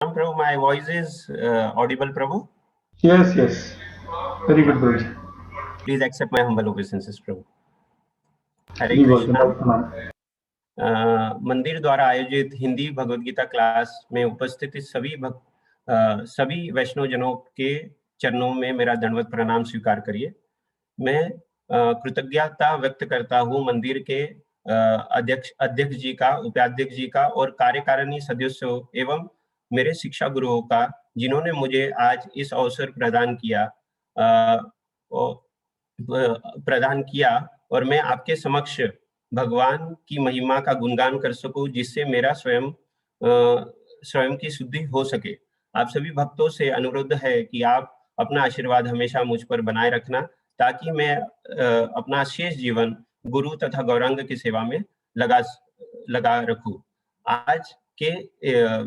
Prabhu, my voice is audible, Prabhu. Yes, yes. Very good, Guruji. Please accept my humble obeisances, Prabhu. हरे जी बोलते कृष्णा। बहुत प्रणाम। मंदिर द्वारा आयोजित हिंदी भगवद गीता क्लास में उपस्थित सभी वैष्णव जनों के चरणों में मेरा दंडवत प्रणाम स्वीकार करिए। मैं कृतज्ञता व्यक्त करता हूँ मंदिर के अध्यक्ष जी का, उपाध्यक्ष जी का और कार्यकारिणी सदस्यों एवं मेरे शिक्षा गुरुओं का, जिन्होंने मुझे आज इस अवसर प्रदान किया और मैं आपके समक्ष भगवान की महिमा का गुणगान कर सकूं, जिससे मेरा स्वयं की शुद्धि हो सके। आप सभी भक्तों से अनुरोध है कि आप अपना आशीर्वाद हमेशा मुझ पर बनाए रखना, ताकि मैं अपना शेष जीवन गुरु तथा गौरांग की सेवा में लगा रखूं। आज के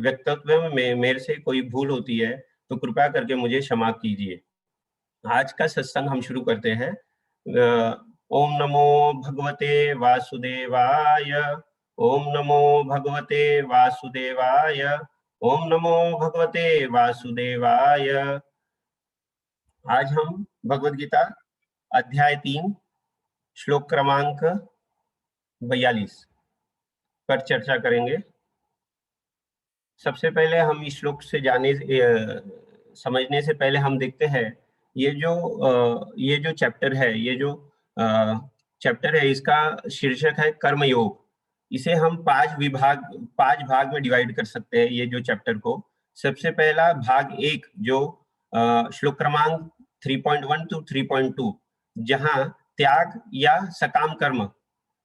वक्तव्य में मेरे से कोई भूल होती है तो कृपया करके मुझे क्षमा कीजिए। आज का सत्संग हम शुरू करते हैं। ओम नमो भगवते वासुदेवाय। ओम नमो भगवते वासुदेवाय। ओम नमो भगवते वासुदेवाय। आज हम भगवद गीता अध्याय 3 श्लोक क्रमांक 42 पर चर्चा करेंगे। सबसे पहले हम इस श्लोक से समझने से पहले हम देखते हैं ये जो चैप्टर है, इसका शीर्षक है कर्मयोग। इसे हम 5 भाग में डिवाइड कर सकते हैं ये जो चैप्टर को। सबसे पहला भाग 1 जो श्लोक क्रमांक 3.1 to 3.2, जहां त्याग या सकाम कर्म,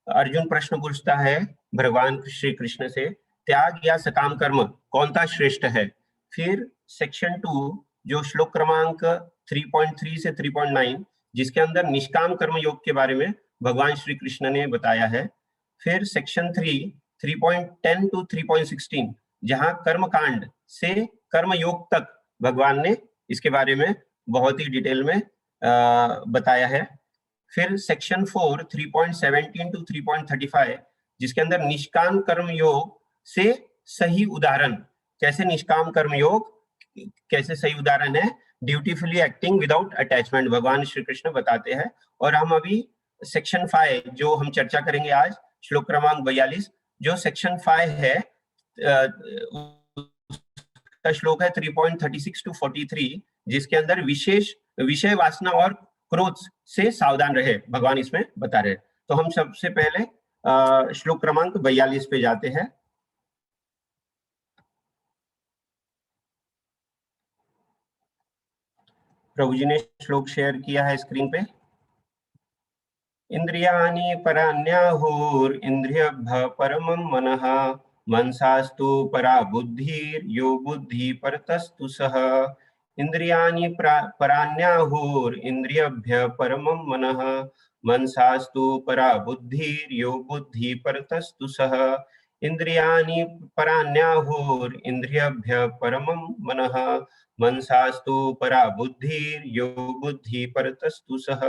अर्जुन प्रश्न पूछता है भगवान श्री कृष्ण से, त्याग या सकाम कर्म कौन सा श्रेष्ठ है। फिर सेक्शन 2 जो श्लोक क्रमांक 3.3 से 3.9, जिसके अंदर निष्काम कर्म योग के बारे में भगवान श्री कृष्ण ने बताया है। फिर सेक्शन 3 3.10 to 3.16, जहां कर्म कांड से कर्म योग तक भगवान ने इसके बारे में बहुत ही डिटेल में बताया है। फिर सेक्शन 4 3.17 to 3.35, जिसके अंदर निष्काम कर्म योग से सही उदाहरण, कैसे निष्काम कर्म योग कैसे सही उदाहरण है, ड्यूटीफुली एक्टिंग विदाउट अटैचमेंट, भगवान श्री कृष्ण बताते हैं। और हम अभी सेक्शन 5 जो हम चर्चा करेंगे आज, श्लोक क्रमांक 42, जो सेक्शन 5 है, श्लोक है 3.36 to 43, जिसके अंदर विषय वासना और क्रोध से सावधान रहे, भगवान इसमें बता रहे। तो हम सबसे पहले श्लोक क्रमांक 42 पे जाते हैं। प्रभु जी ने श्लोक शेयर किया है स्क्रीन पे। इंद्रियाणि पराण्याहुर इंद्रियभ्य परमं मनः, मनसास्तु परा बुद्धिर्यो बुद्धि परतस्तु सः। इंद्रियाणि पराण्याहुर इंद्रियभ्य परमं मनः, मनसास्तु परा बुद्धिर्यो बुद्धि परतस्तु सः। इंद्रियाणि पराण्याहुर इंद्रियभ्य परमं मनः, मनसास्तु परा बुद्धिर्यो बुद्धि परतस्तु सः।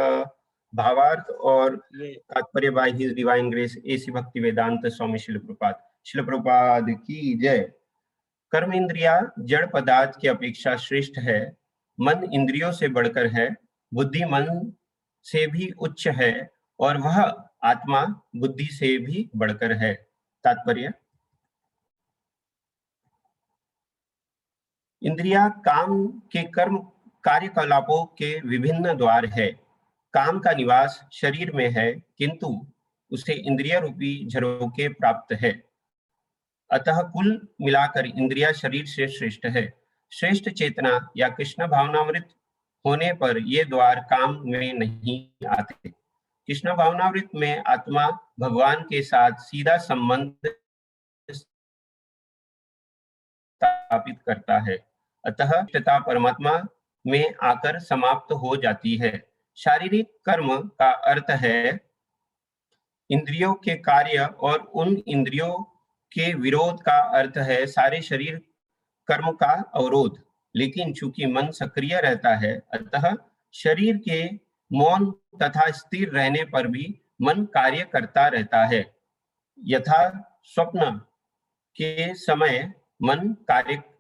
भावार्थ और तात्पर्य by his divine grace AC भक्ति वेदांत स्वामी शिल प्रभुपाद की जय। कर्म इंद्रिया जड़ पदार्थ की अपेक्षा श्रेष्ठ है, मन इंद्रियों से बढ़कर है, बुद्धि मन से भी उच्च है और वह आत्मा बुद्धि से भी बढ़कर है। तात्पर्य, इंद्रिया काम के कर्म कार्यकलापों के विभिन्न द्वार है। काम का निवास शरीर में है, किंतु उसे इंद्रिय रूपी झरोके प्राप्त है। अतः कुल मिलाकर इंद्रिया शरीर से श्रेष्ठ है। श्रेष्ठ चेतना या कृष्ण भावनामृत होने पर ये द्वार काम में नहीं आते। कृष्ण भावनामृत में आत्मा भगवान के साथ सीधा संबंध स्थापित करता है, अतः पिता परमात्मा में आकर समाप्त हो जाती है। शारीरिक कर्म का अर्थ है इंद्रियों के कार्य और उन इंद्रियों के विरोध का अर्थ है सारे शरीर कर्म का अवरोध। लेकिन चूंकि मन सक्रिय रहता है, अतः शरीर के मौन तथा स्थिर रहने पर भी मन कार्य करता रहता है। यथा स्वप्न के समय मन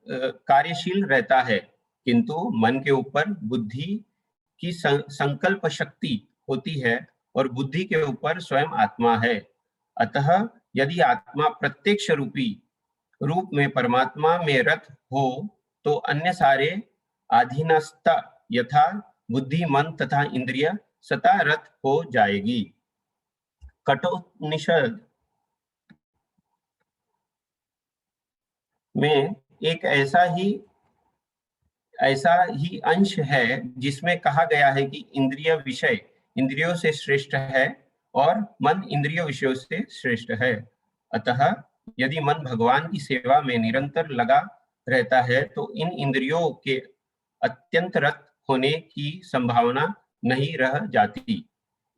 कार्यशील रहता है, किंतु मन के ऊपर बुद्धि की संकल्प शक्ति होती है और बुद्धि के ऊपर स्वयं आत्मा है। अतः यदि आत्मा प्रत्यक्ष रूप में परमात्मा में रत हो तो अन्य सारे अधीनस्थ यथा बुद्धि, मन तथा इंद्रिय सता रत हो जाएगी। कठोपनिषद में एक ऐसा ही अंश है जिसमें कहा गया है कि इंद्रिय विषय इंद्रियों से श्रेष्ठ है और मन इंद्रिय विषयों से श्रेष्ठ है। अतः यदि मन भगवान की सेवा में निरंतर लगा रहता है तो इन इंद्रियों के अत्यंत रत होने की संभावना नहीं रह जाती।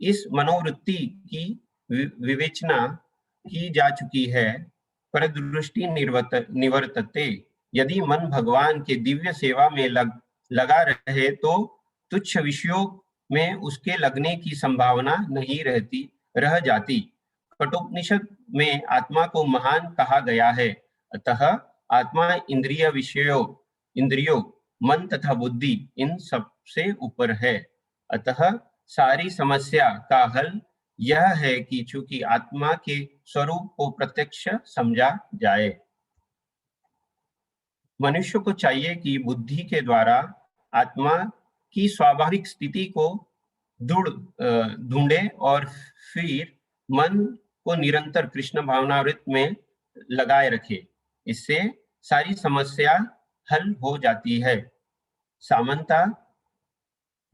इस मनोवृत्ति की विवेचना की जा चुकी है। परदृष्टि निवर्तते, यदि मन भगवान के दिव्य सेवा में लगा रहे तो तुच्छ विषयों में उसके लगने की संभावना नहीं रह जाती। कठोपनिषद में आत्मा को महान कहा गया है। अतः आत्मा इंद्रियों, मन तथा बुद्धि इन सब से ऊपर है। अतः सारी समस्या का हल यह है कि चूंकि आत्मा के स्वरूप को प्रत्यक्ष समझा जाए, मनुष्य को चाहिए कि बुद्धि के द्वारा आत्मा की स्वाभाविक स्थिति को ढूंढे और फिर मन को निरंतर कृष्ण भावनामृत में लगाए रखे। इससे सारी समस्या हल हो जाती है। सामंता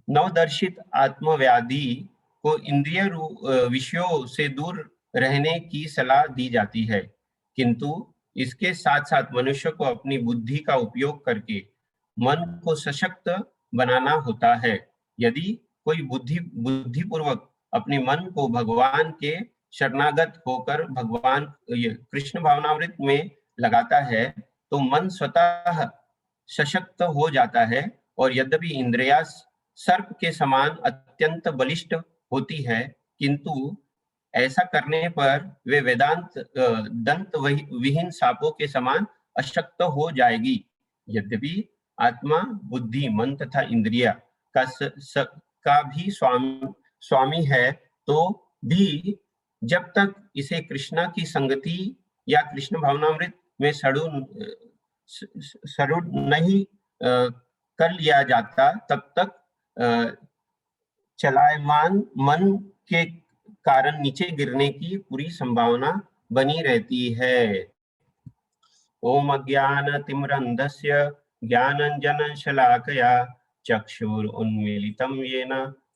नवदर्शित आत्मव्याधि को इंद्रिय विषयों से दूर रहने की सलाह दी जाती है, किंतु इसके साथ साथ मनुष्य को अपनी बुद्धि का उपयोग करके मन को सशक्त बनाना होता है। यदि कोई बुद्धिपूर्वक अपने मन को भगवान के शरणागत होकर भगवान कृष्ण भावनामृत में लगाता है तो मन स्वतः सशक्त हो जाता है और यद्यपि इंद्रियां सर्प के समान अत्यंत बलिष्ठ होती है, किंतु ऐसा करने पर वे वेदांत दंत विहीन सांपों के समान अशक्त हो जाएगी। यद्यपि आत्मा बुद्धि, मन तथा इंद्रिया का भी स्वामी है, तो भी जब तक इसे कृष्णा की संगति या कृष्ण भावनामृत में सरूढ़ नहीं कर लिया जाता, तब तक चलायमान मन के कारण नीचे गिरने की पूरी संभावना बनी रहती है। ओम अज्ञानतिमिरन्धस्य ज्ञानाञ्जनशलाकया चक्षुरुन्मीलितं येन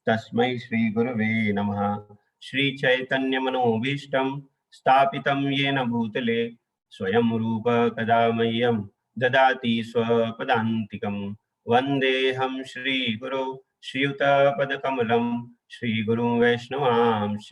तस्मै श्रीगुरवे नमः। श्रीचैतन्यमनोभीष्टं स्थापितं येन भूतले स्वयं रूप कदा मह्यं ददाति स्वपदान्तिकं। वन्देऽहं श्रीगुरो श्रीयुतपदकमलं श्रीगुरुं वैष्णवांश्च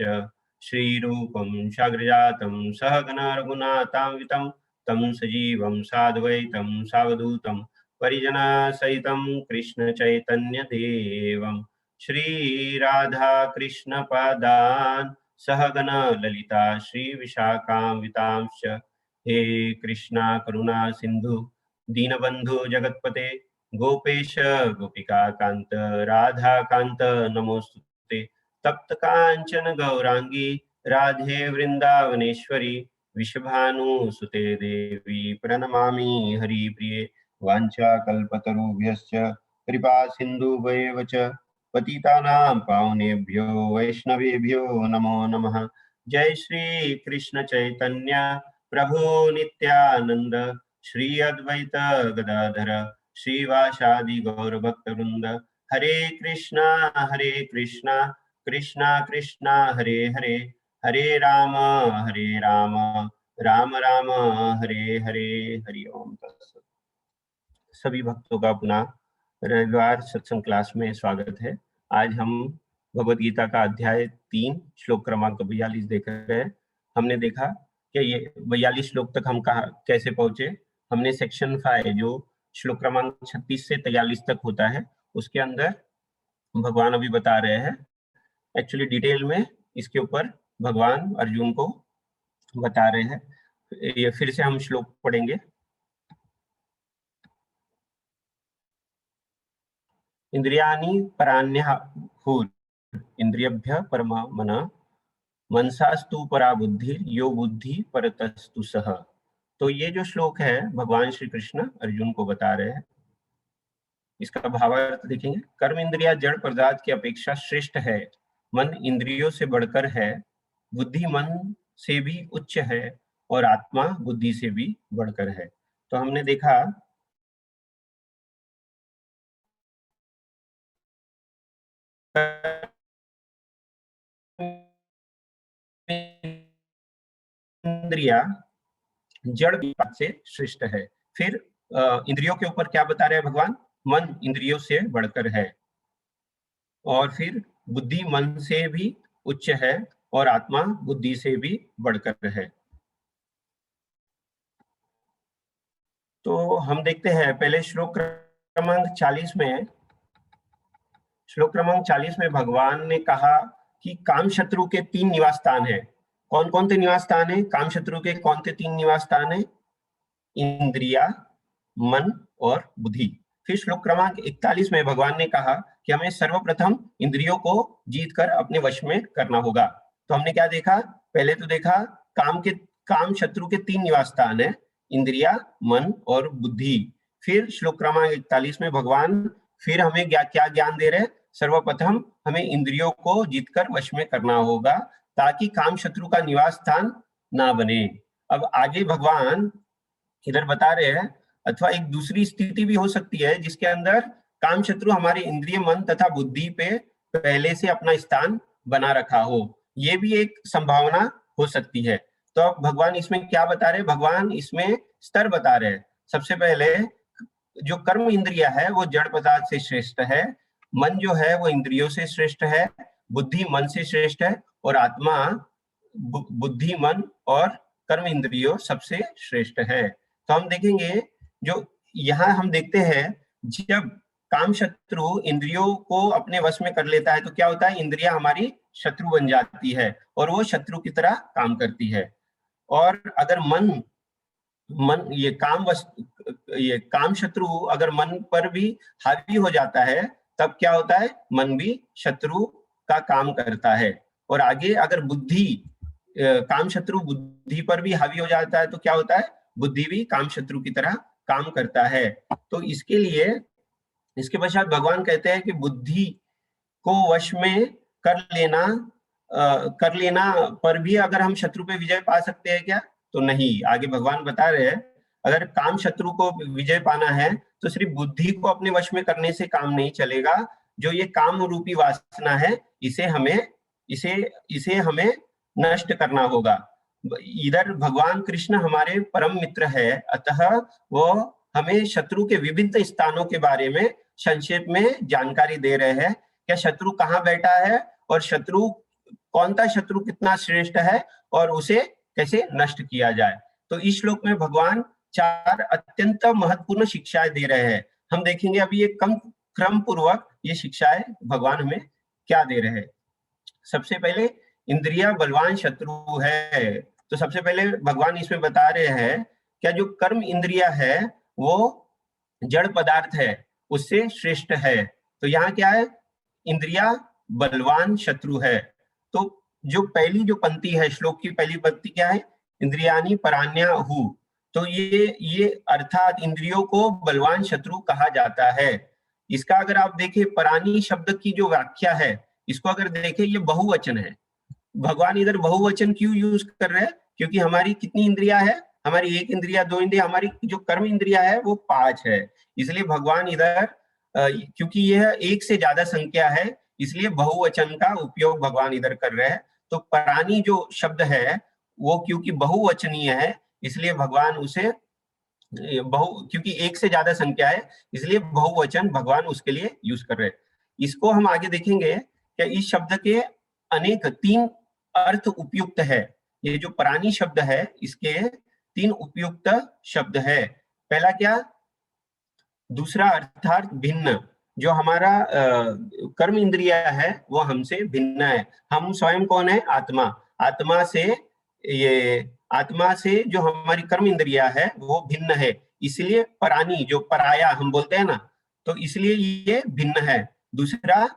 श्रीरूपं साग्रजातं सहगण रघुनाथान्वितं तं सजीवं साद्वैतं सावधूतं परिजनसहितं कृष्ण चैतन्य देवं श्रीराधा कृष्ण पादान् सहगण ललिता श्री विशाखान्वितांश्च। हे कृष्णा करुणा सिंधु दीनबंधु जगतपते गोपेश गोपिका कांत राधा कांत नमोस्तुते। तप्त कांचन गौरांगी राधे वृंदावनेश्वरी विश्वभानुसुते देवी प्रणमामि हरिप्रिये। वाञ्छाकल्पतरुभ्यश्च कृपा सिन्धुभ्येव च पतितानां पावनेभ्यो वैष्णवेभ्यो नमो नमः। जय श्री कृष्ण चैतन्य प्रभु नित्यानंद श्री अद्वैत गदाधर श्रीवासादि गौर भक्तवृंद। हरे कृष्णा कृष्णा कृष्णा हरे हरे, हरे राम राम राम हरे हरे। हरि ओम तत्सत। सभी भक्तों का पुनः रविवार सत्संग क्लास में स्वागत है। आज हम भगवद गीता का अध्याय 3 श्लोक क्रमांक 42 देख रहे हैं। हमने देखा कि ये 42 श्लोक तक हम कैसे पहुंचे। हमने सेक्शन 5 जो श्लोक क्रमांक 36 से 43 तक होता है, उसके अंदर भगवान अभी बता रहे हैं, एक्चुअली डिटेल में इसके ऊपर भगवान अर्जुन को बता रहे हैं। ये फिर से हम श्लोक पढ़ेंगे। इंद्रियाणि पराण्यहुः इंद्रियभ्यः परमा मनः मनसास्तु परा बुद्धि यो बुद्धि परतस्तु सः। तो ये जो श्लोक है भगवान श्री कृष्ण अर्जुन को बता रहे हैं, इसका भावार्थ देखेंगे। कर्म इंद्रिया जड़ पदार्थ की अपेक्षा श्रेष्ठ है, मन इंद्रियों से बढ़कर है, बुद्धि मन से भी उच्च है और आत्मा बुद्धि से भी बढ़कर है। तो हमने देखा इंद्रिया जड़ से श्रेष्ठ है। फिर इंद्रियों के ऊपर क्या बता रहे हैं भगवान? मन इंद्रियों से बढ़कर है, और फिर बुद्धि मन से भी उच्च है और आत्मा बुद्धि से भी बढ़कर है। तो हम देखते हैं पहले श्लोक क्रमांक 40 में। श्लोक क्रमांक 40 में भगवान ने कहा कि काम शत्रु के 3 निवास स्थान है। कौन कौन से निवास स्थान है? काम शत्रु के कौन से 3 निवास स्थान है? इंद्रिया, मन और बुद्धि। फिर श्लोक क्रमांक 41 में भगवान ने कहा कि हमें सर्वप्रथम इंद्रियों को जीतकर अपने वश में करना होगा। तो हमने क्या देखा? पहले तो देखा काम शत्रु के 3 निवास स्थान है, इंद्रिया, मन और बुद्धि। फिर श्लोक क्रमांक 41 में भगवान फिर हमें क्या ज्ञान दे रहे हैं? सर्वप्रथम हमें इंद्रियों को जीतकर वश में करना होगा ताकि काम शत्रु का निवास स्थान ना बने। अब आगे भगवान इधर बता रहे हैं, अथवा एक दूसरी स्थिति भी हो सकती है जिसके अंदर काम शत्रु हमारे इंद्रिय, मन तथा बुद्धि पे पहले से अपना स्थान बना रखा हो, ये भी एक संभावना हो सकती है। तो अब भगवान इसमें क्या बता रहे हैं? भगवान इसमें स्तर बता रहे हैं। सबसे पहले जो कर्म इंद्रिया है वो जड़ पदार्थ से श्रेष्ठ है, मन जो है वो इंद्रियों से श्रेष्ठ है, बुद्धि मन से श्रेष्ठ है और आत्मा बुद्धि, मन और कर्म इंद्रियों सबसे श्रेष्ठ है। तो हम देखेंगे, जो यहाँ हम देखते हैं, जब काम शत्रु इंद्रियों को अपने वश में कर लेता है तो क्या होता है? इंद्रियां हमारी शत्रु बन जाती है और वो शत्रु की तरह काम करती है। और अगर मन ये काम शत्रु अगर मन पर भी हावी हो जाता है तब क्या होता है? मन भी शत्रु का काम करता है। और आगे अगर काम शत्रु बुद्धि पर भी हावी हो जाता है तो क्या होता है? बुद्धि भी काम शत्रु की तरह काम करता है। तो इसके पश्चात भगवान कहते हैं कि बुद्धि को वश में कर लेना पर भी अगर हम शत्रु पे विजय पा सकते हैं क्या? तो नहीं। आगे भगवान बता रहे हैं, अगर काम शत्रु को विजय पाना है तो सिर्फ बुद्धि को अपने वश में करने से काम नहीं चलेगा। जो ये काम रूपी वासना है, इसे हमें नष्ट करना होगा। इधर भगवान कृष्ण हमारे परम मित्र है, अतः वो हमें शत्रु के विभिन्न स्थानों के बारे में संक्षेप में जानकारी दे रहे हैं। क्या शत्रु कहाँ बैठा है और कौन सा शत्रु कितना श्रेष्ठ है और उसे कैसे नष्ट किया जाए। तो इस श्लोक में भगवान 4 अत्यंत महत्वपूर्ण शिक्षाएं दे रहे हैं। हम देखेंगे अभी ये क्रम पूर्वक ये शिक्षाएं भगवान हमें क्या दे रहे हैं। सबसे पहले इंद्रिया बलवान शत्रु है। तो सबसे पहले भगवान इसमें बता रहे हैं, क्या जो कर्म इंद्रिया है वो जड़ पदार्थ है, उससे श्रेष्ठ है। तो यहाँ क्या है? इंद्रिया बलवान शत्रु है। तो जो पहली जो पंक्ति है, श्लोक की पहली पंक्ति क्या है? इंद्रियाणि पराण्याहुः। तो ये अर्थात इंद्रियों को बलवान शत्रु कहा जाता है। इसका अगर आप देखें, परानी शब्द की जो व्याख्या है, इसको अगर देखें, ये बहुवचन है। भगवान इधर बहुवचन क्यों यूज कर रहे हैं? क्योंकि हमारी कितनी इंद्रिया है? हमारी 1 इंद्रिया, 2 इंद्रिया, हमारी जो कर्म इंद्रिया है वो 5 है। इसलिए भगवान इधर क्योंकि यह 1 से ज्यादा संख्या है, इसलिए बहुवचन का उपयोग भगवान इधर कर रहे हैं। तो परानी जो शब्द है वो क्योंकि बहुवचनीय है, इसलिए भगवान उसे क्योंकि 1 से ज्यादा संख्या है, इसलिए बहुवचन भगवान उसके लिए यूज कर रहे हैं। इसको हम आगे देखेंगे कि इस शब्द के अनेक 3 अर्थ उपयुक्त है। ये जो परानी शब्द है, इसके 3 उपयुक्त शब्द है। पहला क्या? दूसरा अर्थात भिन्न। जो हमारा कर्म इंद्रिया है वो हमसे भिन्न है। हम स्वयं कौन है? आत्मा। आत्मा से जो हमारी कर्म इंद्रिया है वो भिन्न है, इसलिए परानी, जो पराया हम बोलते हैं ना, तो इसलिए ये भिन्न है। दूसरा,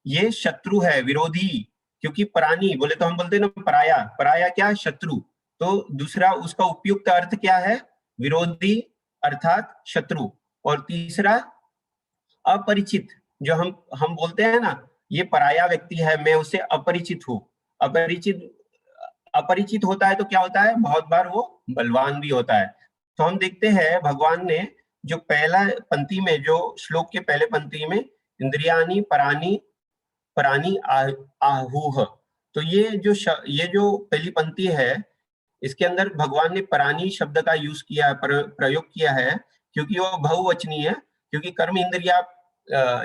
ये शत्रु है, विरोधी, क्योंकि प्राणी बोले तो हम बोलते हैं ना पराया, पराया क्या, शत्रु। तो दूसरा उसका उपयुक्त अर्थ क्या है, विरोधी अर्थात शत्रु। और तीसरा, अपरिचित, जो हम बोलते हैं ना, ये पराया व्यक्ति है, मैं उससे अपरिचित हूँ। अपरिचित अपरिचित होता है तो क्या होता है, बहुत बार वो बलवान भी होता है। तो हम देखते हैं भगवान ने जो पहला पंक्ति में, जो श्लोक के पहले पंक्ति में, इंद्रियाणि परानी परानी आहूह, तो ये जो पहली पंक्ति है, इसके अंदर भगवान ने परानी शब्द का यूज किया है, प्रयोग किया है, क्योंकि वो बहुवचनीय है, क्योंकि कर्म इंद्रिया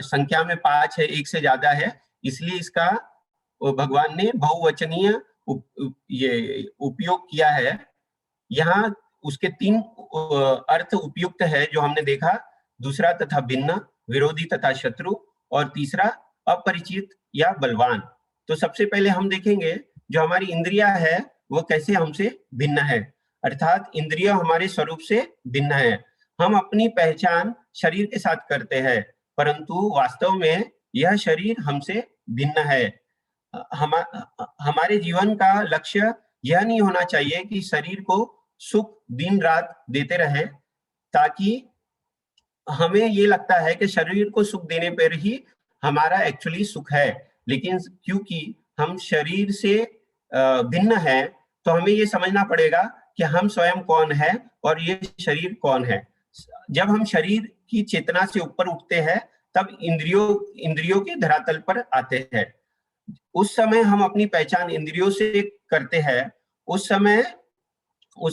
संख्या में 5 है, एक से ज्यादा है, इसलिए इसका भगवान ने बहुवचनीय ये उपयोग किया है। यहाँ उसके 3 अर्थ उपयुक्त है जो हमने देखा, दूसरा तथा भिन्न, विरोधी तथा शत्रु, और तीसरा अपरिचित या बलवान। तो सबसे पहले हम देखेंगे जो हमारी इंद्रिया है वो कैसे हमसे भिन्न है, अर्थात इंद्रिय हमारे स्वरूप से भिन्न है। हम अपनी पहचान शरीर के साथ करते हैं, परंतु वास्तव में यह शरीर हमसे भिन्न है। हमारे जीवन का लक्ष्य यह नहीं होना चाहिए कि शरीर को सुख दिन रात देते रहे, ताकि हमें ये लगता है कि शरीर को सुख देने पर ही हमारा एक्चुअली सुख है। लेकिन क्योंकि हम शरीर से भिन्न है, तो हमें ये समझना पड़ेगा कि हम स्वयं कौन है और ये शरीर कौन है। जब हम शरीर की चेतना से ऊपर उठते हैं, तब इंद्रियों के धरातल पर आते हैं। उस समय हम अपनी पहचान इंद्रियों से करते हैं। उस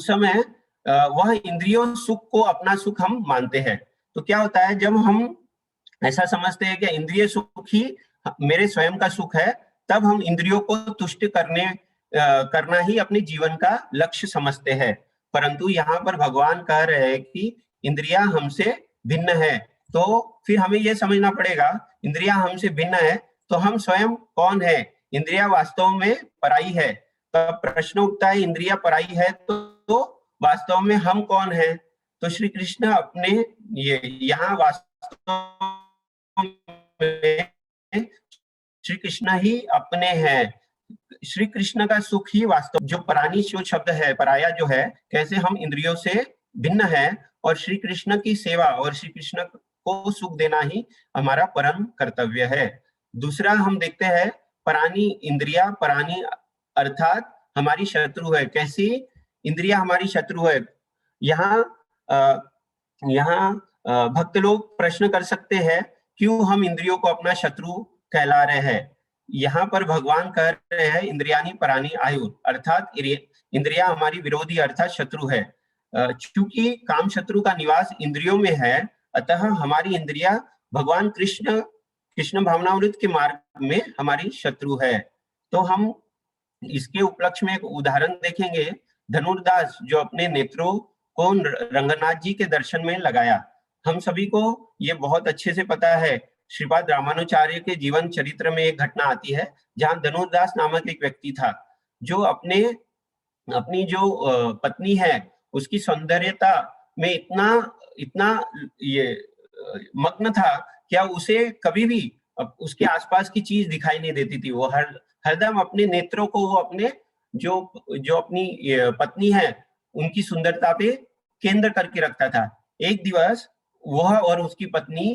समय वह इंद्रियों सुख को अपना सुख हम मानते हैं। तो क्या होता है, जब हम ऐसा समझते हैं कि इंद्रिय सुख ही मेरे स्वयं का सुख है, तब हम इंद्रियों को तुष्ट करना ही अपने जीवन का लक्ष्य समझते हैं। परंतु यहाँ पर भगवान कह रहे हैं कि इंद्रियां हमसे भिन्न है, तो फिर हमें यह समझना पड़ेगा, इंद्रियां हमसे भिन्न है तो हम स्वयं कौन है। इंद्रिया वास्तव में पराई है। तो प्रश्न उठता है, इंद्रिया पराई है तो वास्तव में हम कौन है। तो श्री कृष्ण अपने यहाँ वास्तव में श्री कृष्ण ही अपने हैं। श्री कृष्ण का सुख ही वास्तव, जो परानी जो शब्द है, पराया जो है, कैसे हम इंद्रियों से भिन्न है, और श्री कृष्ण की सेवा और श्री कृष्ण को सुख देना ही हमारा परम कर्तव्य है। दूसरा हम देखते हैं, परानी इंद्रिया, परानी अर्थात हमारी शत्रु है। कैसी इंद्रिया हमारी शत्रु है। यहाँ भक्त लोग प्रश्न कर सकते हैं, क्यों हम इंद्रियों को अपना शत्रु कहला रहे हैं। यहाँ पर भगवान कह रहे हैं, इंद्रियानी परानी आयु, अर्थात इंद्रिया हमारी विरोधी अर्थात शत्रु है। चूंकि काम शत्रु का निवास इंद्रियों में है, अतः हमारी इंद्रिया भगवान कृष्ण भावनामृत के मार्ग में हमारी शत्रु है। तो हम इसके उपलक्ष्य में एक उदाहरण देखेंगे। धनुर्दास जो अपने नेत्रों को रंगनाथ जी के दर्शन में लगाया, हम सभी को ये बहुत अच्छे से पता है। श्रीपाद रामानुचार्य के जीवन चरित्र में एक घटना आती है, जहां धनुर्दास नामक एक व्यक्ति था, जो अपनी जो पत्नी है उसकी सौंदर्यता में इतना ये मग्न था, क्या उसे कभी भी उसके आसपास की चीज दिखाई नहीं देती थी। वो हरदम अपने नेत्रों को वो अपने जो अपनी पत्नी है उनकी सुंदरता पे केंद्र करके रखता था। एक दिवस वह और उसकी पत्नी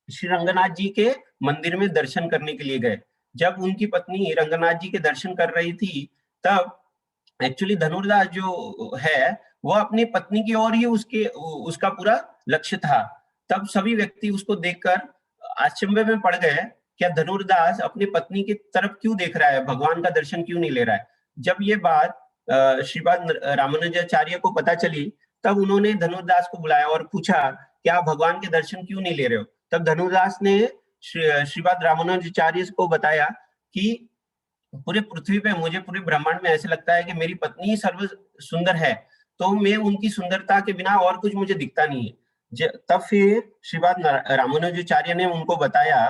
श्री रंगनाथ जी के मंदिर में दर्शन करने के लिए गए। जब उनकी पत्नी रंगनाथ जी के दर्शन कर रही थी, तब एक्चुअली धनुर्दास जो है वो अपनी पत्नी की ओर ही उसका पूरा लक्ष्य था। तब सभी व्यक्ति उसको देखकर आश्चर्य में पड़ गए, क्या धनुर्दास अपनी पत्नी की तरफ क्यों देख रहा है, भगवान का दर्शन क्यों नहीं ले रहा है। जब ये बात श्रीपाद रामानुजाचार्य को पता चली, तब उन्होंने धनुर्दास को बुलाया और पूछा, क्या भगवान के दर्शन क्यों नहीं ले रहे हो। तब धनुर्दास ने श्रीपाद रामानुजाचार्य को बताया कि पूरे पृथ्वी पे, मुझे पूरे ब्रह्मांड में ऐसे लगता है कि मेरी पत्नी ही सर्व सुंदर है, तो मैं उनकी सुंदरता के बिना और कुछ मुझे दिखता नहीं है। तब फिर श्रीपाद रामानुजाचार्य ने उनको बताया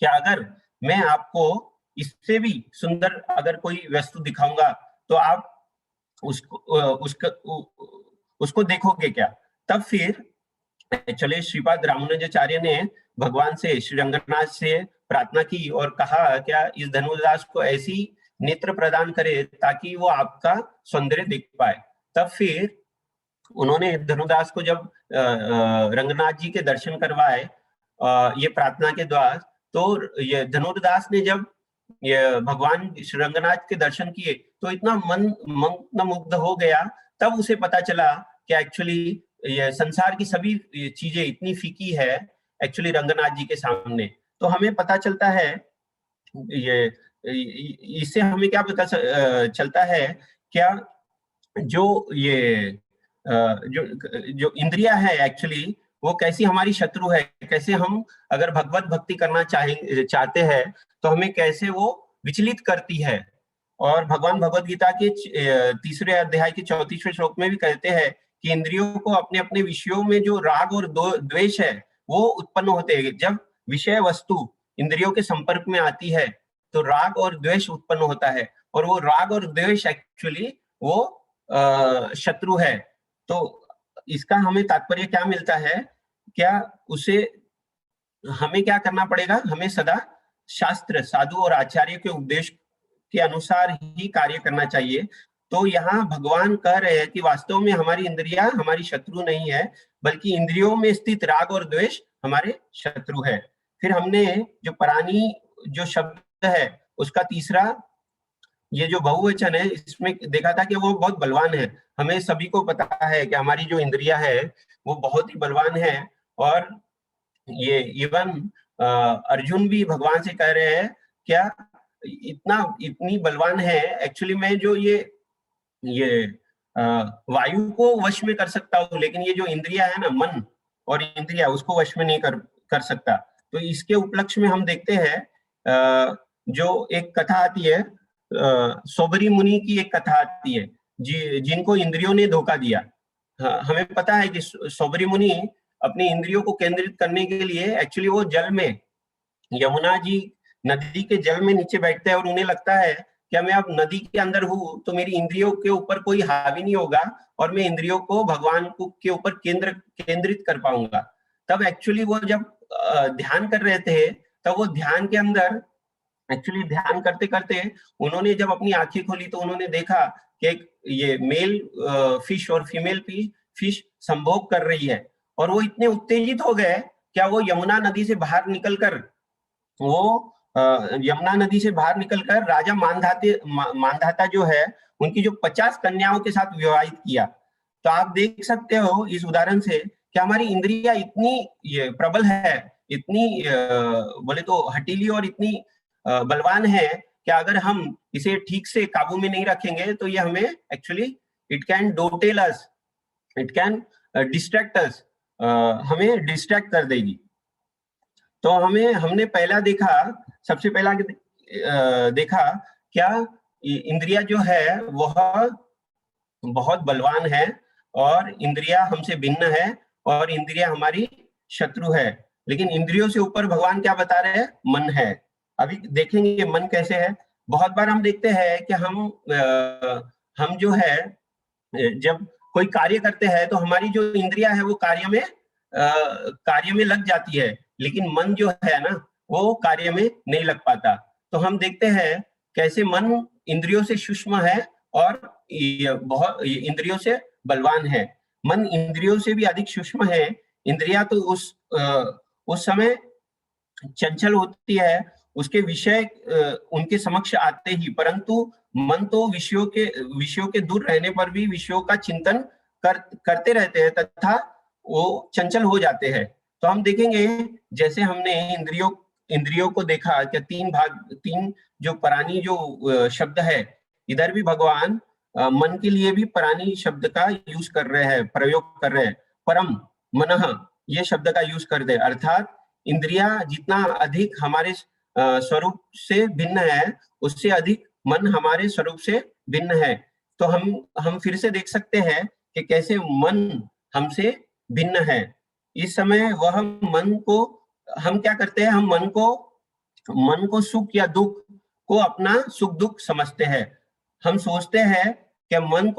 कि अगर मैं आपको इससे भी सुंदर अगर कोई वस्तु दिखाऊंगा तो आप उसको देखोगे क्या। तब फिर एक्चुअली श्रीपाद रामानुजाचार्य ने भगवान से, श्री रंगनाथ से प्रार्थना की और कहा क्या इस धनुर्दास को ऐसी नेत्र प्रदान करे ताकि वो आपका सौंदर्य देख पाए। तब फिर उन्होंने धनुर्दास को जब रंगनाथ जी के दर्शन करवाए ये प्रार्थना के द्वारा, तो ये धनुर्दास ने जब ये भगवान श्री रंगनाथ के दर्शन किए तो इतना मन मुग्ध हो गया। तब उसे पता चला कि एक्चुअली ये संसार की सभी चीजें इतनी फीकी है एक्चुअली रंगनाथ जी के सामने। तो हमें पता चलता है, ये इससे हमें क्या पता चलता है क्या, जो ये जो इंद्रिया है एक्चुअली वो कैसी हमारी शत्रु है, कैसे हम अगर भगवत भक्ति करना चाहते हैं तो हमें कैसे वो विचलित करती है। और भगवान भगवत गीता के 3रे अध्याय के 34वें श्लोक में भी कहते हैं कि इंद्रियों को अपने अपने विषयों में जो राग और द्वेष है वो उत्पन्न होते हैं। जब विषय वस्तु इंद्रियों के संपर्क में आती है तो राग और द्वेष उत्पन्न होता है, और वो राग और द्वेष एक्चुअली वो शत्रु है। तो इसका हमें तात्पर्य क्या मिलता है, क्या उसे हमें क्या करना पड़ेगा, हमें सदा शास्त्र, साधु और आचार्य के उपदेश के अनुसार ही कार्य करना चाहिए। तो यहाँ भगवान कह रहे हैं कि वास्तव में हमारी इंद्रियां हमारी शत्रु नहीं है, बल्कि इंद्रियों में स्थित राग और द्वेष हमारे शत्रु है। फिर हमने जो प्राणी जो शब्द है उसका तीसरा ये जो बहुवचन है इसमें देखा था कि वो बहुत बलवान है। हमें सभी को पता है कि हमारी जो इंद्रियां है वो बहुत ही बलवान है, और ये इवन अर्जुन भी भगवान से कह रहे हैं क्या इतनी बलवान है एक्चुअली मैं जो ये वायु को वश में कर सकता हूँ, लेकिन ये जो इंद्रिया है ना, मन और इंद्रिया, उसको वश में नहीं कर सकता। तो इसके उपलक्ष्य में हम देखते हैं जो एक कथा आती है, सोबरी मुनि की एक कथा आती है जिनको इंद्रियों ने धोखा दिया। हमें पता है कि सोबरी मुनि अपनी इंद्रियों को केंद्रित करने के लिए एक्चुअली वो जल में, यमुना जी नदी के जल में नीचे बैठते हैं और उन्हें लगता है कि मैं अब नदी के अंदर हूँ तो मेरी इंद्रियों के ऊपर कोई हावी नहीं होगा और मैं इंद्रियों को भगवान के ऊपर केंद्रित कर पाऊंगा। तब एक्चुअली वो जब ध्यान कर रहे थे तब वो ध्यान के अंदर एक्चुअली ध्यान करते करते उन्होंने जब अपनी आंखें खोली तो उन्होंने देखा कि ये मेल फिश और फीमेल फिश संभोग कर रही है, और वो इतने उत्तेजित हो गए क्या वो यमुना नदी से बाहर निकलकर राजा मानधाता जो है उनकी जो 50 कन्याओं के साथ विवाहित किया। तो आप देख सकते हो इस उदाहरण से कि हमारी इंद्रिया इतनी ये प्रबल है, इतनी बोले तो हटीली और इतनी बलवान है कि अगर हम इसे ठीक से काबू में नहीं रखेंगे तो ये हमें एक्चुअली इट कैन डोटेल us, it can distract us, हमें डिस्ट्रैक्ट कर देगी। तो हमने पहला देखा, सबसे पहला देखा क्या इंद्रिया जो है वह बहुत बलवान है और इंद्रिया हमसे भिन्न है और इंद्रिया हमारी शत्रु है। लेकिन इंद्रियों से ऊपर भगवान क्या बता रहे हैं, मन है। अभी देखेंगे मन कैसे है। बहुत बार हम देखते हैं कि हम जो है जब कोई कार्य करते हैं तो हमारी जो इंद्रिया है वो कार्य में लग जाती है, लेकिन मन जो है ना वो कार्य में नहीं लग पाता। तो हम देखते हैं कैसे मन इंद्रियों से सूक्ष्म है और इंद्रियों से बलवान है। मन इंद्रियों से भी अधिक सूक्ष्म है। इंद्रिया तो उस समय चंचल होती है, उसके विषय उनके समक्ष आते ही, परंतु मन तो विषयों के दूर रहने पर भी विषयों का चिंतन करते रहते हैं तथा वो चंचल हो जाते हैं। तो हम देखेंगे जैसे हमने इंद्रियों को देखा कि तीन जो प्राणी जो शब्द है, इधर भी भगवान मन के लिए भी प्राणी शब्द का यूज कर रहे हैं, प्रयोग कर रहे हैं। परम मनः ये शब्द का यूज कर दे, अर्थात इंद्रिया जितना अधिक हमारे स्वरूप से भिन्न है उससे अधिक मन हमारे स्वरूप से भिन्न है। तो हम फिर से देख सकते हैं कि कैसे मन हमसे भिन्न है। इस समय वह मन को हम क्या करते हैं, हम मन को सुख या दुख को अपना सुख दुख समझते हैं। हम सोचते हैं कि मन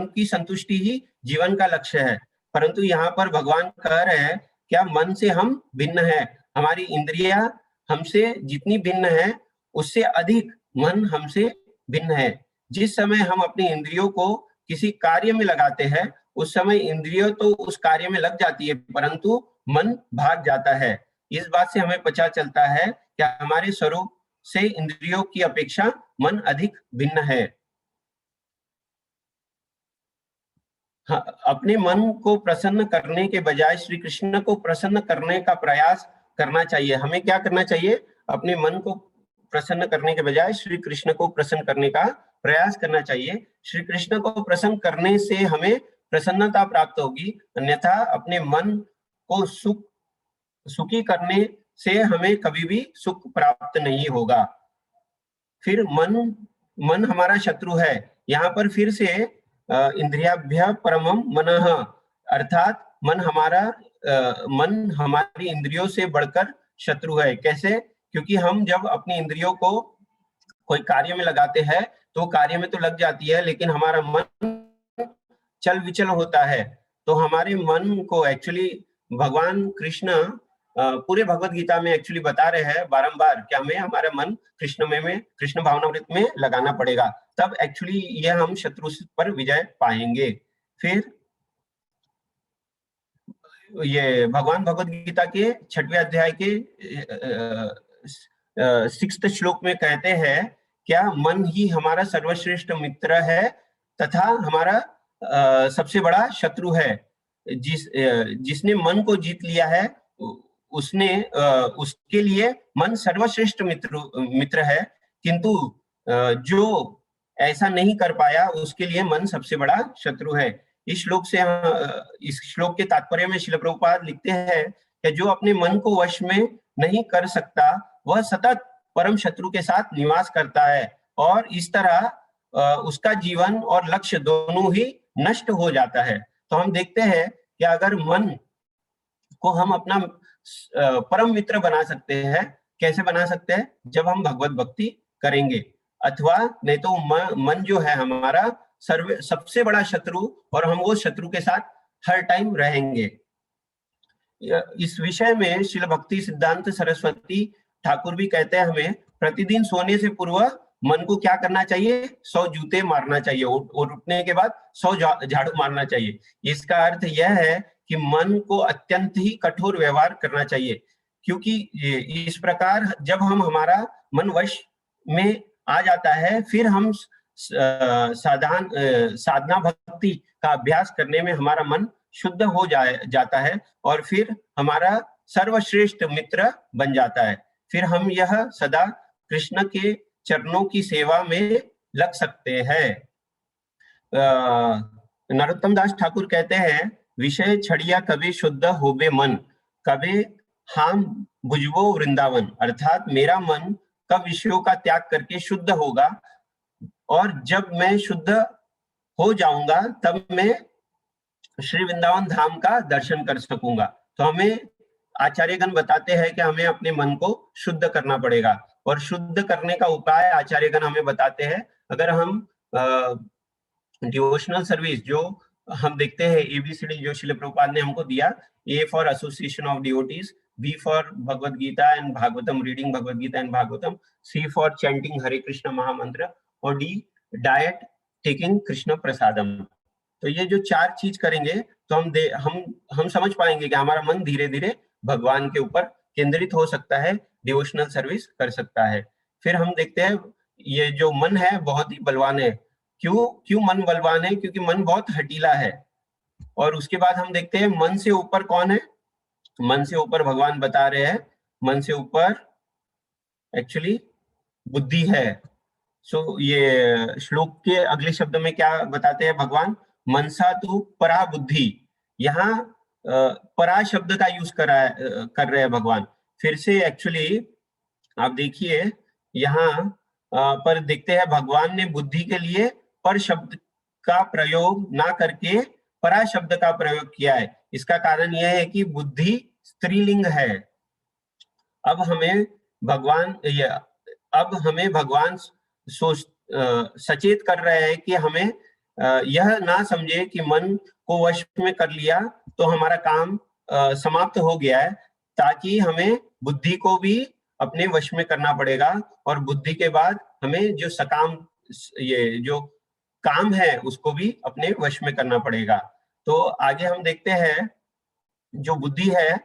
की संतुष्टि ही जीवन का लक्ष्य है। परंतु यहाँ पर भगवान कह रहे हैं क्या मन से हम भिन्न है, हमारी इंद्रियां हमसे जितनी भिन्न है उससे अधिक मन हमसे भिन्न है। जिस समय हम अपनी इंद्रियों को किसी कार्य में लगाते हैं उस समय इंद्रियों तो उस कार्य में लग जाती है परंतु मन भाग जाता है। इस बात से हमें पता चलता है कि हमारे स्वरूप से इंद्रियों की अपेक्षा मन अधिक भिन्न है। हाँ, अपने मन को प्रसन्न करने के बजाय श्री कृष्ण को प्रसन्न करने का प्रयास करना चाहिए। हमें क्या करना चाहिए? अपने मन को प्रसन्न करने के बजाय श्री कृष्ण को प्रसन्न करने का प्रयास करना चाहिए। श्री कृष्ण को प्रसन्न करने से हमें प्रसन्नता प्राप्त होगी, अन्यथा अपने मन को सुखी करने से हमें कभी भी सुख प्राप्त नहीं होगा। फिर मन हमारा शत्रु है। यहाँ पर फिर से इंद्रियाभ्य परमम मनः, अर्थात मन हमारी इंद्रियों से बढ़कर शत्रु है। कैसे? क्योंकि हम जब अपनी इंद्रियों को कोई कार्य में लगाते हैं तो कार्य में तो लग जाती है लेकिन हमारा मन चल विचल होता है। तो हमारे मन को एक्चुअली भगवान कृष्ण पूरे भगवत गीता में एक्चुअली बता रहे हैं बारंबार कि हमें हमारा मन कृष्ण भावनामृत में लगाना पड़ेगा, तब एक्चुअली ये हम शत्रु पर विजय पाएंगे। फिर ये भगवान भगवत गीता के 6वें अध्याय के 6th श्लोक में कहते हैं क्या मन ही हमारा सर्वश्रेष्ठ मित्र है तथा हमारा सबसे बड़ा शत्रु है। जिसने मन को जीत लिया है उसके लिए मन सर्वश्रेष्ठ मित्र है, किंतु जो ऐसा नहीं कर पाया उसके लिए मन सबसे बड़ा शत्रु है। इस श्लोक के तात्पर्य में श्रील प्रभुपाद लिखते हैं कि जो अपने मन को वश में नहीं कर सकता वह सतत परम शत्रु के साथ निवास करता है और इस तरह उसका जीवन और लक्ष्य दोनों ही नष्ट हो जाता है। तो हम देखते हैं कि अगर मन को हम अपना परम मित्र बना सकते हैं, कैसे बना सकते हैं? जब हम भगवत भक्ति करेंगे, अथवा नहीं तो मन जो है हमारा सबसे बड़ा शत्रु और हम वो शत्रु के साथ हर टाइम रहेंगे। इस विषय में श्रील भक्ति सिद्धांत सरस्वती ठाकुर भी कहते हैं हमें प्रतिदिन सोने से पूर्व मन को क्या करना चाहिए? 100 जूते मारना चाहिए और उठने के बाद 100 झाड़ू मारना चाहिए। इसका अर्थ यह है कि मन को अत्यंत ही कठोर व्यवहार करना चाहिए, क्योंकि इस प्रकार जब हमारा मन वश में आ जाता है फिर हम साधना भक्ति का अभ्यास करने में हमारा मन शुद्ध हो जाता है और फिर हमारा सर्वश्रेष्ठ मित्र बन जाता है। फिर हम यह सदा कृष्ण के चरणों की सेवा में लग सकते हैं। नरोत्तम दास ठाकुर कहते हैं विषय छड़िया कभी शुद्ध होबे मन, कभी हम बुझवो वृंदावन, अर्थात मेरा मन कब विषयों का त्याग करके शुद्ध होगा और जब मैं शुद्ध हो जाऊंगा तब मैं श्री वृंदावन धाम का दर्शन कर सकूंगा। तो हमें आचार्यगण बताते हैं कि हमें अपने मन को शुद्ध करना पड़ेगा और शुद्ध करने का उपाय आचार्यगण हमें बताते हैं। अगर हम डिवोशनल सर्विस जो हम देखते हैं एबीसीडी जो श्रील प्रभुपाद ने हमको दिया, A for association of devotees, B for Bhagavad Gita and Bhagavatam, reading Bhagavad Gita and Bhagavatam, C for chanting Hare Krishna mahamantra और D diet taking Krishna prasadam. तो ये जो 4 चीज करेंगे तो हम समझ पाएंगे कि हमारा मन धीरे धीरे भगवान के ऊपर केंद्रित हो सकता है, डिवोशनल सर्विस कर सकता है। फिर हम देखते हैं ये जो मन है बहुत ही बलवान है। क्यों मन बलवान है? क्योंकि मन बहुत हठीला है। और उसके बाद हम देखते हैं मन से ऊपर कौन है? मन से ऊपर भगवान बता रहे हैं मन से ऊपर एक्चुअली बुद्धि है। सो ये श्लोक के अगले शब्द में क्या बताते हैं भगवान? मनसा तु परा बुद्धि। यहाँ परा शब्द का यूज कर रहे हैं भगवान। फिर से एक्चुअली आप देखिए यहाँ पर देखते हैं भगवान ने बुद्धि के लिए पर शब्द का प्रयोग ना करके परा शब्द का प्रयोग किया है। इसका कारण यह है कि बुद्धि स्त्रीलिंग है। अब हमें भगवान सचेत कर रहे हैं कि हमें यह ना समझे कि मन को वश में कर लिया तो हमारा काम समाप्त हो गया है, ताकि हमें बुद्धि को भी अपने वश में करना पड़ेगा, और बुद्धि के बाद हमें जो सकाम ये जो काम है उसको भी अपने वश में करना पड़ेगा। तो आगे हम देखते हैं जो बुद्धि है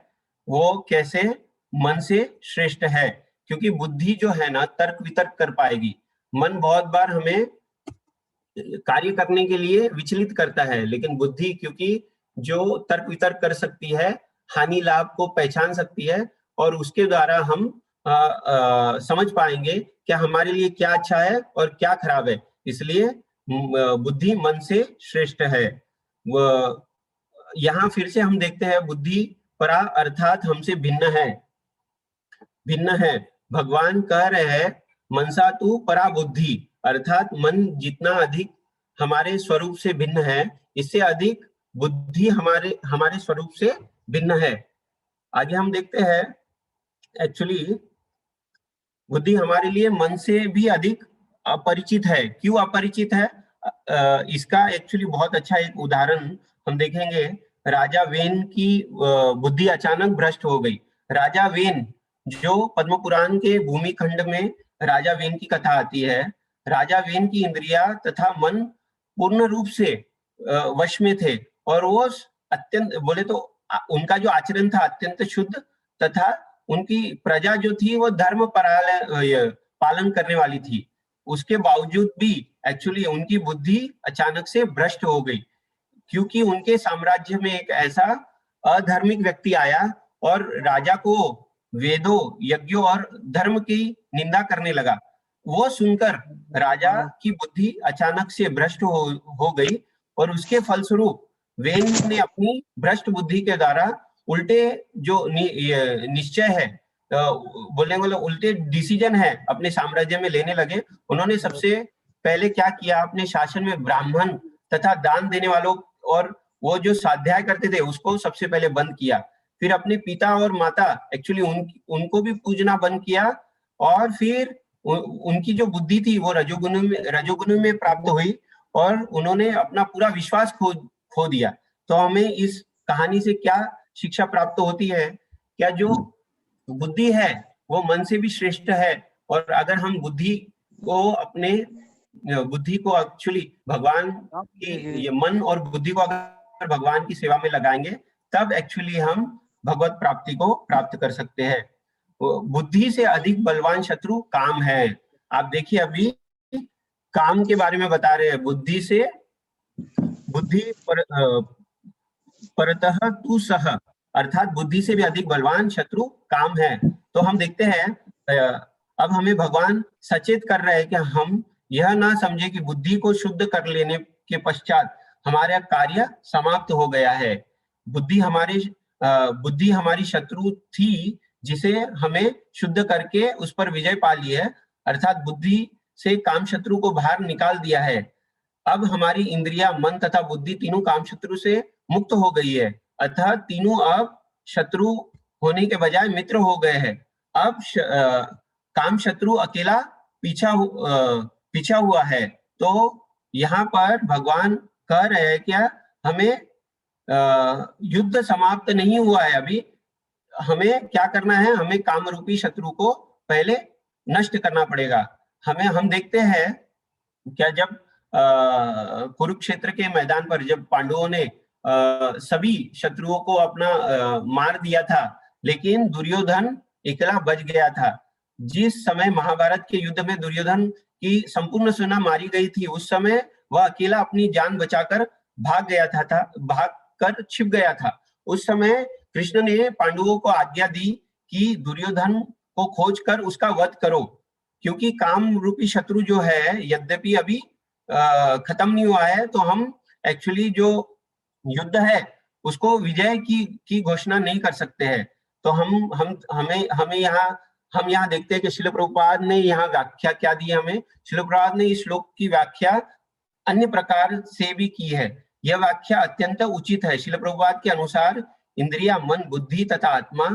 वो कैसे मन से श्रेष्ठ है, क्योंकि बुद्धि जो है ना तर्क वितर्क कर पाएगी। मन बहुत बार हमें कार्य करने के लिए विचलित करता है, लेकिन बुद्धि क्योंकि जो तर्क वितर्क कर सकती है, हानि लाभ को पहचान सकती है, और उसके द्वारा हम समझ पाएंगे कि हमारे लिए क्या अच्छा है और क्या खराब है। इसलिए बुद्धि मन से श्रेष्ठ है। यहाँ फिर से हम देखते हैं बुद्धि परा अर्थात हमसे भिन्न है। भगवान कह रहे हैं मनसा तू परा बुद्धि, अर्थात मन जितना अधिक हमारे स्वरूप से भिन्न है, इससे अधिक बुद्धि हमारे स्वरूप से भिन्न है। आगे हम देखते हैं एक्चुअली बुद्धि हमारे लिए मन से भी अधिक अपरिचित है। क्यों अपरिचित है? इसका एक्चुअली बहुत अच्छा एक उदाहरण हम देखेंगे। राजा वेन की बुद्धि अचानक भ्रष्ट हो गई। राजा वेन जो पद्म पुराण के भूमि खंड में राजा वेन की कथा आती है, राजा वेन की इंद्रिया तथा मन पूर्ण रूप से वश में थे, और वो अत्यंत बोले तो उनका जो आचरण था अत्यंत शुद्ध, तथा उनकी प्रजा जो थी वो धर्म पालन करने वाली थी। उसके बावजूद भी एक्चुअली उनकी बुद्धि अचानक से भ्रष्ट हो गई, क्योंकि उनके साम्राज्य में एक ऐसा अधार्मिक व्यक्ति आया और राजा को वेदों, यज्ञों और धर्म की निंदा करने लगा। वो सुनकर राजा की बुद्धि अचानक से भ्रष्ट हो गई, और उसके फलस्वरूप वेन ने अपनी भ्रष्ट बुद्धि के द्वारा उल्टे जो निश्चय है, बोलने वाले उल्टे डिसीजन है अपने साम्राज्य में लेने लगे। उन्होंने सबसे पहले क्या किया, अपने शासन में ब्राह्मण तथा दान देने वालों और वो जो स्वाध्याय करते थे उसको सबसे पहले बंद किया। फिर अपने पिता और माता एक्चुअली उनको भी पूजना बंद किया, और फिर उनकी जो बुद्धि थी वो रजोगुण में प्राप्त हुई, और उन्होंने अपना पूरा विश्वास खो दिया। तो हमें इस कहानी से क्या शिक्षा प्राप्त होती है? क्या जो बुद्धि है वो मन से भी श्रेष्ठ है, और अगर हम बुद्धि को एक्चुअली भगवान की, ये मन और बुद्धि को अगर भगवान की सेवा में लगाएंगे, तब एक्चुअली हम भगवत प्राप्ति को प्राप्त कर सकते हैं। बुद्धि से अधिक बलवान शत्रु काम है। आप देखिए अभी काम के बारे में बता रहे हैं, बुद्धि परतः तू सह, अर्थात बुद्धि से भी अधिक बलवान शत्रु काम है। तो हम देखते हैं अब हमें भगवान सचेत कर रहे हैं कि हम यह ना समझे कि बुद्धि को शुद्ध कर लेने के पश्चात हमारा कार्य समाप्त हो गया है। बुद्धि हमारी शत्रु थी, जिसे हमें शुद्ध करके उस पर विजय पा ली है, अर्थात बुद्धि से काम शत्रु को बाहर निकाल दिया है। अब हमारी इंद्रिया, मन तथा बुद्धि तीनों काम शत्रु से मुक्त हो गई है, अर्थात तीनों अब शत्रु होने के बजाय मित्र हो गए हैं। अब काम शत्रु अकेला पीछा हुआ है। तो यहाँ पर भगवान कह रहे हैं क्या, हमें युद्ध समाप्त नहीं हुआ है अभी, हमें क्या करना है, हमें काम रूपी शत्रु को पहले नष्ट करना पड़ेगा। हम देखते हैं क्या, जब कुरुक्षेत्र के मैदान पर जब पांडवों ने सभी शत्रुओं को अपना मार दिया था, लेकिन दुर्योधन अकेला बच गया था। जिस समय महाभारत के युद्ध में दुर्योधन की संपूर्ण सेना मारी गई थी, उस समय वह अकेला अपनी जान बचाकर भाग कर छिप गया था। उस समय कृष्ण ने पांडवों को आज्ञा दी कि दुर्योधन को खोज कर उसका वध करो, क्योंकि काम रूपी शत्रु जो है यद्यपि अभी खत्म नहीं हुआ है, तो हम एक्चुअली जो युद्ध है उसको विजय की घोषणा नहीं कर सकते हैं। तो हमें यहाँ देखते हैं कि श्रील प्रभुपाद ने यहाँ व्याख्या क्या दी है हमें। श्रील प्रभुपाद ने इस श्लोक की व्याख्या अन्य प्रकार से भी की है। यह व्याख्या अत्यंत उचित है। श्रील प्रभुपाद के अनुसार इंद्रिया, मन, बुद्धि तथा आत्मा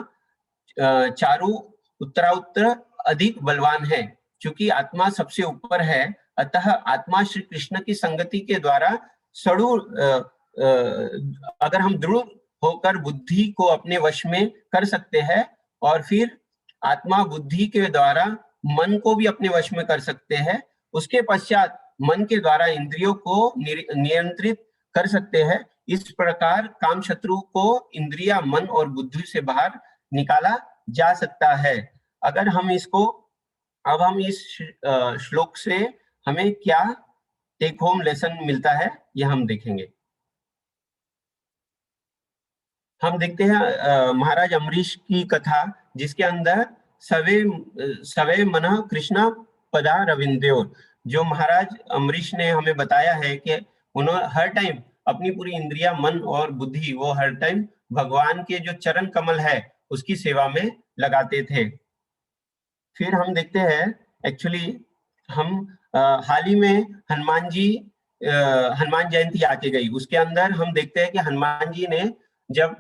चारों उत्तरोत्तर अधिक बलवान है। क्योंकि आत्मा सबसे ऊपर है, अतः आत्मा श्री कृष्ण की संगति के द्वारा अगर हम दृढ़ होकर बुद्धि को अपने वश में कर सकते हैं और फिर आत्मा बुद्धि के द्वारा मन को भी अपने वश में कर सकते हैं, उसके पश्चात मन के द्वारा इंद्रियों को नियंत्रित कर सकते हैं। इस प्रकार काम शत्रु को इंद्रिया, मन और बुद्धि से बाहर निकाला जा सकता है। अगर हम इसको, अब हम इस श्लोक से हमें क्या टेक होम लेसन मिलता है, यह हम देखेंगे। हम देखते हैं महाराज अम्बरीश की कथा, जिसके अंदर सवे मनः कृष्ण पदा रविंद्योर, जो महाराज अम्बरीश ने हमें बताया है कि उन्होंने हर टाइम अपनी पूरी इंद्रिया, मन और बुद्धि वो हर टाइम भगवान के जो चरण कमल है उसकी सेवा में लगाते थे। फिर हम देखते हैं एक्चुअली हम हाल ही में हनुमान जयंती आके गई, उसके अंदर हम देखते हैं कि हनुमान जी ने जब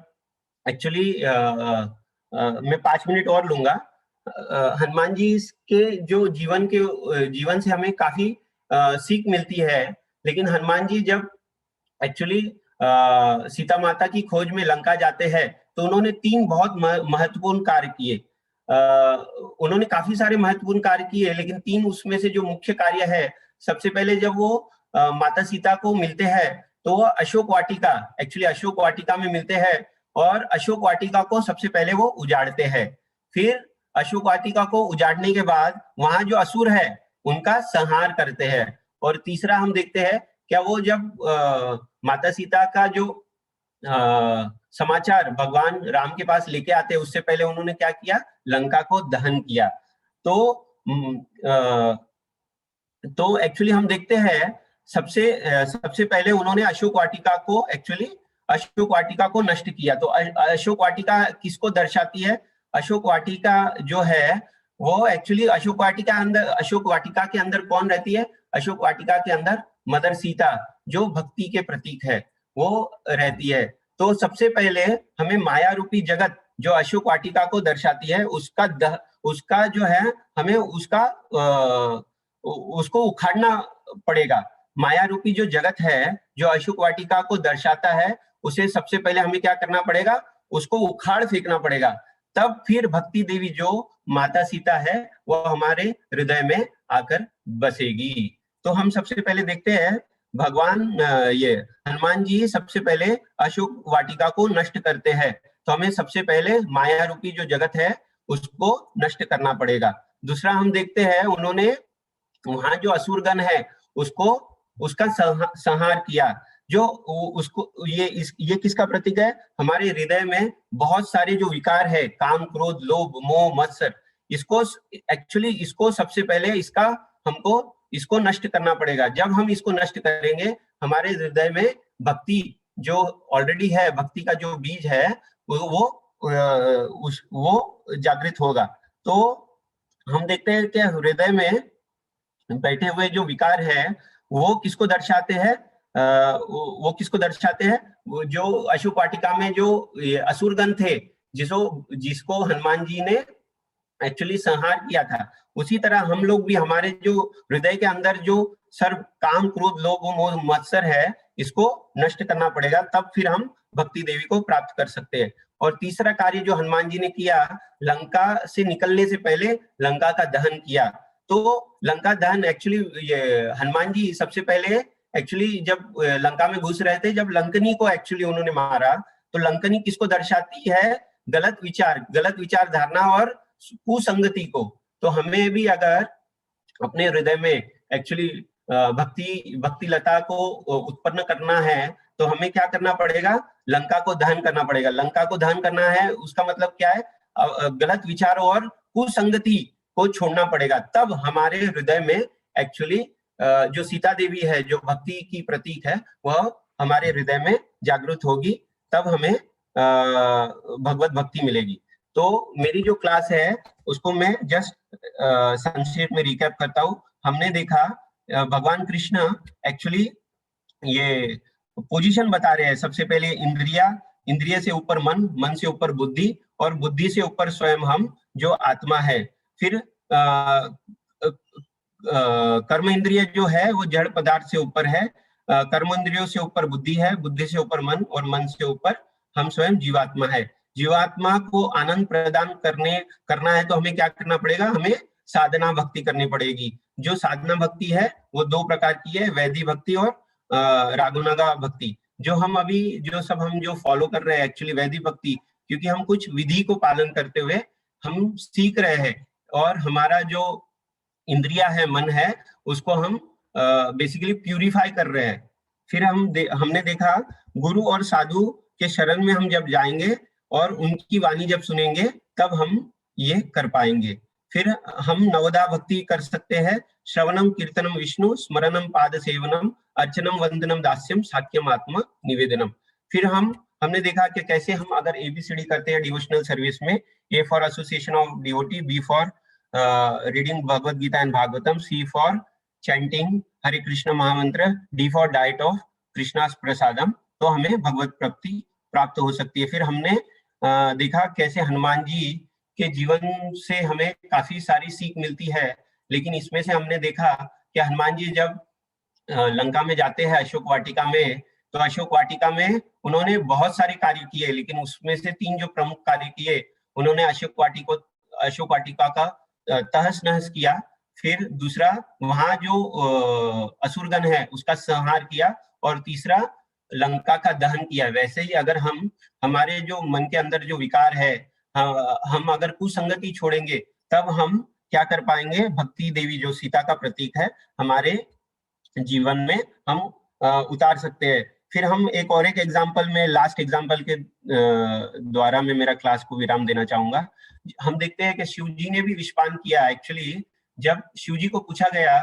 एक्चुअली मैं 5 मिनट और लूंगा। हनुमान जी के जो जीवन से हमें काफी सीख मिलती है। लेकिन हनुमान जी जब एक्चुअली सीता माता की खोज में लंका जाते हैं तो उन्होंने 3 बहुत महत्वपूर्ण कार्य किए। उन्होंने काफी सारे महत्वपूर्ण कार्य किए, लेकिन 3 उसमें से जो मुख्य कार्य है, सबसे पहले जब वो माता सीता को मिलते हैं तो वो अशोक वाटिका में मिलते हैं और अशोक वाटिका को सबसे पहले वो उजाड़ते हैं। फिर अशोक वाटिका को उजाड़ने के बाद वहां जो असुर है उनका संहार करते हैं। और तीसरा हम देखते हैं क्या वो जब माता सीता का जो समाचार भगवान राम के पास लेके आते हैं, उससे पहले उन्होंने क्या किया, लंका को दहन किया। तो एक्चुअली हम देखते हैं सबसे पहले उन्होंने अशोक वाटिका को नष्ट किया। तो अशोक वाटिका किसको दर्शाती है? अशोक वाटिका जो है वो एक्चुअली अशोक वाटिका के अंदर कौन रहती है? अशोक वाटिका के अंदर मदर सीता, जो भक्ति के प्रतीक है, वो रहती है। तो सबसे पहले हमें माया रूपी जगत जो अशोक वाटिका को दर्शाती है, उसका जो है हमें उसको उखाड़ना पड़ेगा। माया रूपी जो जगत है जो अशोक वाटिका को दर्शाता है, उसे सबसे पहले हमें क्या करना पड़ेगा? उसको उखाड़ फेंकना पड़ेगा। तब फिर भक्ति देवी जो माता सीता है वो हमारे हृदय में आकर बसेगी। तो हम सबसे पहले देखते हैं भगवान ये हनुमान जी सबसे पहले अशोक वाटिका को नष्ट करते हैं। तो हमें सबसे पहले माया रूपी जो जगत है उसको नष्ट करना पड़ेगा। दूसरा हम देखते हैं उन्होंने वहां जो असुरगण है उसका संहार किया। जो उसको ये किसका प्रतीक है? हमारे हृदय में बहुत सारे जो विकार है, काम, क्रोध, लोभ, मोह, मत्सर, इसको सबसे पहले हमको इसको नष्ट करना पड़ेगा। जब हम इसको नष्ट करेंगे, हमारे हृदय में भक्ति जो ऑलरेडी है, भक्ति का जो बीज है वो जागृत होगा। तो हम देखते हैं कि हृदय में बैठे हुए जो विकार है वो किसको दर्शाते हैं? वो जो अशोक वाटिका में जो असुरगण थे, जिसको हनुमान जी ने एक्चुअली संहार किया था, उसी तरह हम लोग भी हमारे जो हृदय के अंदर जो सर्व काम, क्रोध, लोभ, मोह, मत्सर है, इसको नष्ट करना पड़ेगा। तब फिर हम भक्ति देवी को प्राप्त कर सकते हैं। और तीसरा कार्य जो हनुमान जी ने किया, लंका से निकलने से पहले लंका का दहन किया। तो लंका दहन एक्चुअली हनुमान जी सबसे पहले एक्चुअली जब लंका में घुस रहे थे, जब लंकनी को एक्चुअली उन्होंने मारा, तो लंकनी किसको दर्शाती है? गलत विचार धारणा और कुसंगति को। तो हमें भी अगर अपने हृदय में एक्चुअली भक्ति लता को उत्पन्न करना है, तो हमें क्या करना पड़ेगा? लंका को दहन करना पड़ेगा। लंका को दहन करना है, उसका मतलब क्या है? गलत विचारों और कुसंगति को छोड़ना पड़ेगा। तब हमारे हृदय में एक्चुअली जो सीता देवी है, जो भक्ति की प्रतीक है, वह हमारे हृदय में जागृत होगी। तब हमें भगवत भक्ति मिलेगी। तो मेरी जो क्लास है उसको मैं जस्ट संक्षेप में रिकैप करता हूँ। हमने देखा भगवान कृष्ण एक्चुअली ये पोजीशन बता रहे हैं। सबसे पहले इंद्रिय से ऊपर मन से ऊपर बुद्धि, और बुद्धि से ऊपर स्वयं हम जो आत्मा है। फिर कर्म इंद्रिय जो है वो जड़ पदार्थ से ऊपर है, कर्मेंद्रियों से ऊपर बुद्धि है, बुद्धि से ऊपर मन, और मन से ऊपर हम स्वयं जीवात्मा है। जीवात्मा को आनंद प्रदान करना है तो हमें क्या करना पड़ेगा? हमें साधना भक्ति करनी पड़ेगी। जो साधना भक्ति है वो दो प्रकार की है, वैदिक भक्ति और रागुनागा भक्ति। जो हम अभी जो फॉलो कर रहे हैं एक्चुअली वैदिक भक्ति, क्योंकि हम कुछ विधि को पालन करते हुए हम सीख रहे हैं, और हमारा जो इंद्रिया है, मन है, उसको हम बेसिकली प्यूरिफाई कर रहे हैं। फिर हमने देखा गुरु और साधु के शरण में हम जब जाएंगे और उनकी वाणी जब सुनेंगे तब हम ये कर पाएंगे। फिर हम नवदा भक्ति कर सकते हैं, श्रवणम कीर्तनम विष्णु स्मरणम पाद सेवनम अर्चनम वंदनम दास्यम साक्यम आत्मा निवेदनम। फिर हमने देखा कि कैसे हम अगर एबीसीडी करते हैं डिवोशनल सर्विस में, A for association of devotee, B for reading Bhagavad Gita and Bhagavatam, C for chanting Hare Krishna mahamantra, D for diet of Krishna's prasadam, तो हमें भगवत प्राप्त हो सकती है। फिर हमने देखा कैसे हनुमान जी के जीवन से हमें काफी सारी सीख मिलती है, लेकिन इसमें से हमने देखा कि हनुमान जी जब लंका में जाते हैं अशोक वाटिका में, तो अशोक वाटिका में उन्होंने बहुत सारे कार्य किए, लेकिन उसमें से 3 जो प्रमुख कार्य किए, उन्होंने अशोक वाटिका का तहस नहस किया। फिर दूसरा, वहां जो असुरगण है उसका संहार किया, और तीसरा लंका का दहन किया। वैसे ही अगर हमारे जो मन के अंदर जो विकार है, हम अगर कुसंगति छोड़ेंगे तब हम क्या कर पाएंगे? भक्ति देवी जो सीता का प्रतीक है, हमारे जीवन में हम उतार सकते हैं। फिर हम एक एग्जाम्पल में, लास्ट एग्जाम्पल के द्वारा मैं मेरा क्लास को विराम देना चाहूंगा। हम देखते हैं कि शिव जी ने भी विषपान किया। एक्चुअली जब शिव जी को पूछा गया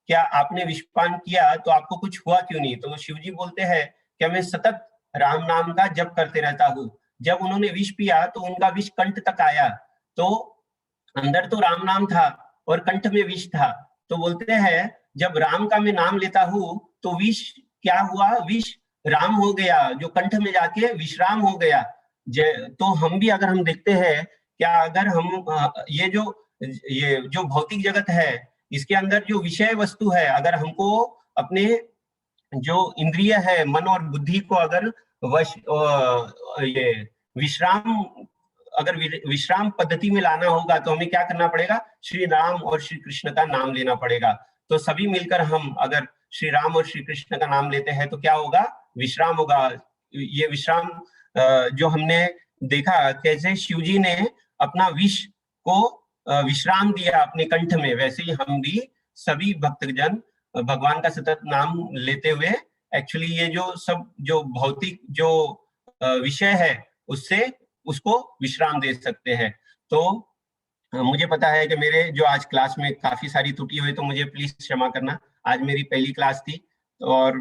क्या आपने विषपान किया तो आपको कुछ हुआ क्यों नहीं, तो शिव जी बोलते हैं कि मैं सतत राम नाम का जप करते रहता हूँ। जब उन्होंने विष पिया तो उनका विष कंठ तक आया, तो अंदर तो राम नाम था और कंठ में विष था। तो बोलते हैं जब राम का मैं नाम लेता हूँ तो विष क्या हुआ? विष राम हो गया, जो कंठ में जाके विश्राम हो गया। तो हम भी अगर हम देखते हैं, क्या अगर हम ये जो भौतिक जगत है, इसके अंदर जो विषय वस्तु है, अगर हमको अपने जो इंद्रिय है, मन और बुद्धि को अगर विश्राम पद्धति में लाना होगा, तो हमें क्या करना पड़ेगा? श्री राम और श्री कृष्ण का नाम लेना पड़ेगा। तो सभी मिलकर हम अगर श्री राम और श्री कृष्ण का नाम लेते हैं तो क्या होगा? विश्राम होगा। ये विश्राम जो हमने देखा कैसे शिव जी ने अपना विष को विश्राम दिया अपने कंठ में, वैसे ही हम भी सभी भक्तजन भगवान का सतत नाम लेते हुए एक्चुअली ये जो भौतिक जो विषय है उसको विश्राम दे सकते हैं। तो मुझे पता है कि मेरे जो आज क्लास में काफी सारी त्रुटि हुई, तो मुझे प्लीज क्षमा करना। आज मेरी पहली क्लास थी और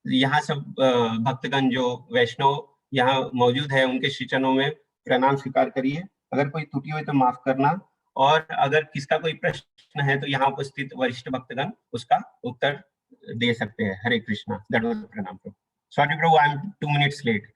यहाँ सब भक्तगण जो वैष्णव यहाँ मौजूद है उनके श्री चरणों में प्रणाम स्वीकार करिए। अगर कोई त्रुटि हुई तो माफ करना, और अगर किसका कोई प्रश्न है तो यहाँ उपस्थित वरिष्ठ भक्तगण उसका उत्तर दे सकते हैं। हरे कृष्णा, दंडवत प्रणाम। Sorry bro, I am 2 minutes late.